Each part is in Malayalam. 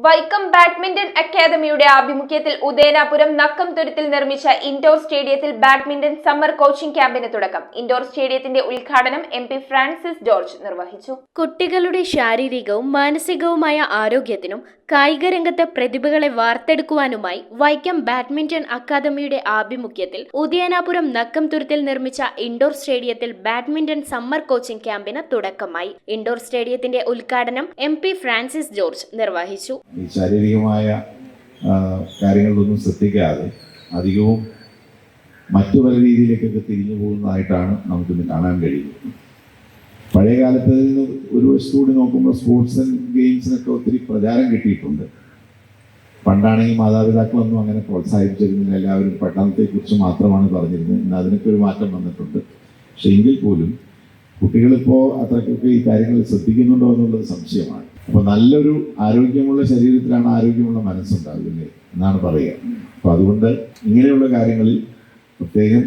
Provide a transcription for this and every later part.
വൈക്കം ബാഡ്മിന്റൺ അക്കാദമിയുടെ ആഭിമുഖ്യത്തിൽ ഉദയനാപുരം നക്കംതുരുത്തിൽ നിർമ്മിച്ച ഇൻഡോർ സ്റ്റേഡിയത്തിൽ ബാഡ്മിന്റൺ സമ്മർ കോച്ചിംഗ് ക്യാമ്പിന് തുടക്കം. ഇൻഡോർ സ്റ്റേഡിയത്തിന്റെ ഉദ്ഘാടനം MP ഫ്രാൻസിസ് ജോർജ് നിർവഹിച്ചു. കുട്ടികളുടെ ശാരീരികവും മാനസികവുമായ ആരോഗ്യത്തിനും കായിക രംഗത്തെ പ്രതിഭകളെ വാർത്തെടുക്കുവാനുമായി വൈക്കം ബാഡ്മിന്റൺ അക്കാദമിയുടെ ആഭിമുഖ്യത്തിൽ ഉദയനാപുരം നക്കംതുരുത്തിൽ നിർമ്മിച്ച ഇൻഡോർ സ്റ്റേഡിയത്തിൽ ബാഡ്മിന്റൺ സമ്മർ കോച്ചിംഗ് ക്യാമ്പിന് തുടക്കമായി. ഇൻഡോർ സ്റ്റേഡിയത്തിന്റെ ഉദ്ഘാടനം MP ഫ്രാൻസിസ് ജോർജ് നിർവഹിച്ചു. ശാരീരികമായ കാര്യങ്ങളിലൊന്നും ശ്രദ്ധിക്കാതെ അധികവും മറ്റു പല രീതിയിലേക്കൊക്കെ തിരിഞ്ഞു പോകുന്നതായിട്ടാണ് നമുക്കിന്ന് കാണാൻ കഴിയുന്നത്. പഴയ കാലത്ത് ഒരു വശത്തുകൂടി നോക്കുമ്പോൾ സ്പോർട്സ് ആൻഡ് ഗെയിംസിനൊക്കെ ഒത്തിരി പ്രചാരം കിട്ടിയിട്ടുണ്ട്. പണ്ടാണെങ്കിൽ മാതാപിതാക്കളൊന്നും അങ്ങനെ പ്രോത്സാഹിപ്പിച്ചിരുന്നില്ല. എല്ലാവരും പഠനത്തെക്കുറിച്ച് മാത്രമാണ് പറഞ്ഞിരുന്നത്. ഇന്ന് അതിനൊക്കെ ഒരു മാറ്റം വന്നിട്ടുണ്ട്. പക്ഷെ എങ്കിൽ പോലും കുട്ടികളിപ്പോൾ അത്രയ്ക്കൊക്കെ ഈ കാര്യങ്ങൾ ശ്രദ്ധിക്കുന്നുണ്ടോ എന്നുള്ളത് സംശയമാണ്. അപ്പോൾ നല്ലൊരു ആരോഗ്യമുള്ള ശരീരത്തിലാണ് ആരോഗ്യമുള്ള മനസ്സുണ്ടാവില്ലേ എന്നാണ് പറയുക. അപ്പോൾ അതുകൊണ്ട് ഇങ്ങനെയുള്ള കാര്യങ്ങളിൽ പ്രത്യേകം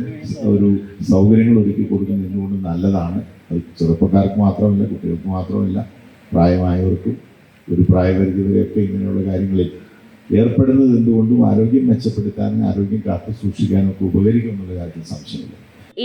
ഒരു സൗകര്യങ്ങൾ ഒരുക്കി കൊടുക്കുന്നത് എന്തുകൊണ്ട് നല്ലതാണ്. അത് ചെറുപ്പക്കാർക്ക് മാത്രമല്ല, കുട്ടികൾക്ക് മാത്രമല്ല, പ്രായമായവർക്കും ഒരു പ്രായപരിധി വരെയൊക്കെ ഇങ്ങനെയുള്ള കാര്യങ്ങളിൽ ഏർപ്പെടുന്നത് എന്തുകൊണ്ടും ആരോഗ്യം മെച്ചപ്പെടുത്താനും ആരോഗ്യം കാത്തു സൂക്ഷിക്കാനും ഒക്കെ ഉപകരിക്കും എന്നുള്ള കാര്യത്തിൽ സംശയമില്ല.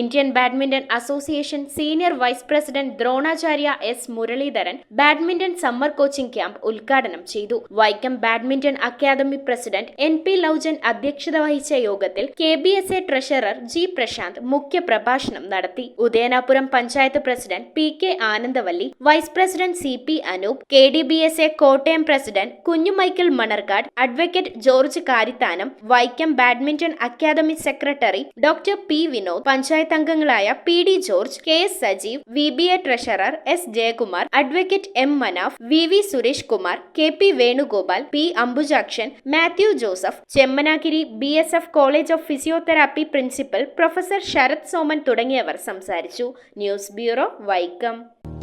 Indian badminton association senior vice president Dronacharya S. Muraleedharan badminton summer coaching camp ഉദ്ഘാടനം ചെയ്തു. Vaikom badminton academy president NP Loujan അധ്യക്ഷത വഹിച്ച യോഗത്തിൽ KBSA ട്രഷറർ G. പ്രശാന്ത് മുഖ്യ പ്രഭാഷണം നടത്തി. Udayanapuram panchayat president PK Anandavalli, vice president CP Anoop, KDBSA Kottayam president Kunjumichael Manarcad, advocate George Karithanam, Vaikom badminton academy secretary doctor P. Vinod, panchayat അംഗങ്ങളായ PD George, KS Sajeev, VBA treasurer S. Jayakumar, advocate M. Manaf, VV Suresh Kumar, KP Venugopal, P. Ambujakshan, Mathew Joseph, Chemmanagiri BSF college of physiotherapy principal professor Sarath Soman തുടങ്ങിയവർ സംസാരിച്ചു. News bureau, Vaikom.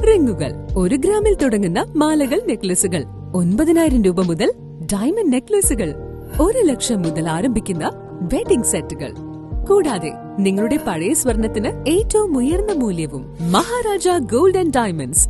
റിങ്ങുകൾ 1 ഗ്രാമിൽ തുടങ്ങുന്ന മാലകൾ, നെക്ലസുകൾ 9,000 രൂപ മുതൽ ഡയമണ്ട് നെക്ലസുകൾ 1 ലക്ഷം മുതൽ ആരംഭിക്കുന്ന വെഡിംഗ് സെറ്റുകൾ, കൂടാതെ നിങ്ങളുടെ പഴയ സ്വർണത്തിന് ഏറ്റവും ഉയർന്ന മൂല്യവും. Maharaja gold and diamonds,